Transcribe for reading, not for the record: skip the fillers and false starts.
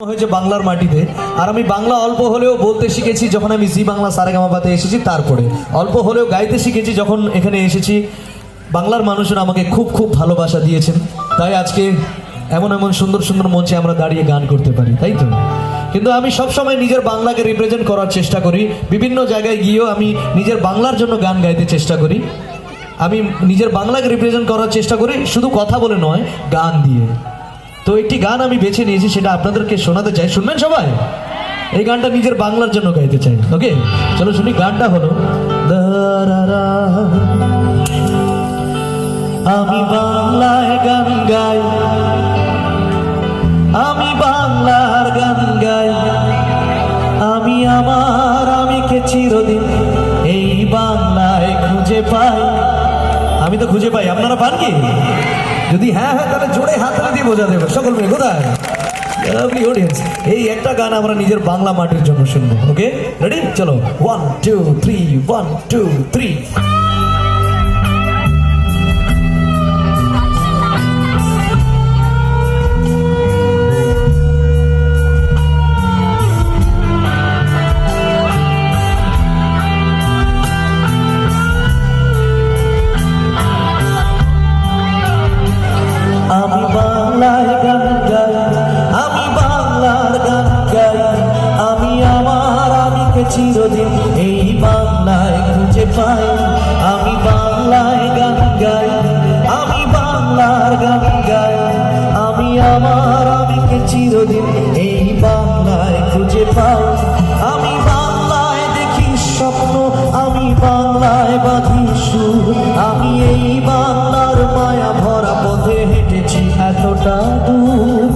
হয়েছে বাংলার মাটিতে। আর আমি বাংলা অল্প হলেও বলতে শিখেছি যখন আমি জি বাংলা সারেগামাপাতে এসেছি, তারপরে অল্প হলেও গাইতে শিখেছি যখন এখানে এসেছি। বাংলার মানুষরা আমাকে খুব খুব ভালোবাসা দিয়েছেন, তাই আজকে এমন এমন সুন্দর সুন্দর মঞ্চে আমরা দাঁড়িয়ে গান করতে পারি, তাই তো। কিন্তু আমি সবসময় নিজের বাংলাকে রিপ্রেজেন্ট করার চেষ্টা করি। বিভিন্ন জায়গায় গিয়েও আমি নিজের বাংলার জন্য গান গাইতে চেষ্টা করি। আমি নিজের বাংলাকে রিপ্রেজেন্ট করার চেষ্টা করি, শুধু কথা বলে নয়, গান দিয়ে। তো একটি গান আমি বেছে নিয়েছি, সেটা আপনাদেরকে শোনাতে চাই। শুনবেন সবাই? এই গানটা নিজের বাংলার জন্য গাইতে চাই। ওকে, চলো শুনি। গানটা হলো আমি বাংলায় গান গাই, আমি বাংলার গান গাই, আমি আমার আমিকে চিরদিন এই বাংলায় খুঁজে পাই। আমি তো খুঁজে পাই, আপনারা পান কি? যদি হ্যাঁ হ্যাঁ তাহলে জোরে হাত দিয়ে বোঝা দেবে সকল মেয়ে। কোথায় লাভলি অডিয়েন্স? এই একটা গান আমরা নিজের বাংলা মাটির জন্য শুনবো। ওকে, রেডি? চলো 1 2 3 1 2 3। আমি বাংলায় গান গাই, আমি বাংলার গান গাই, আমি আমার আমিকে চিরদিন এই বাংলায় খুঁজে পাই। আমি বাংলায় গান গাই, আমি বাংলার গান গাই, আমি আমার আমিকে চিরদিন এই বাংলায় খুঁজে পাই। আমি বাংলায় দেখি স্বপ্ন, আমি বাংলায় বাঁধি সুর, আমি এই বাংলার মায়া ভরা পথে হেঁটেছি এতটা দূর।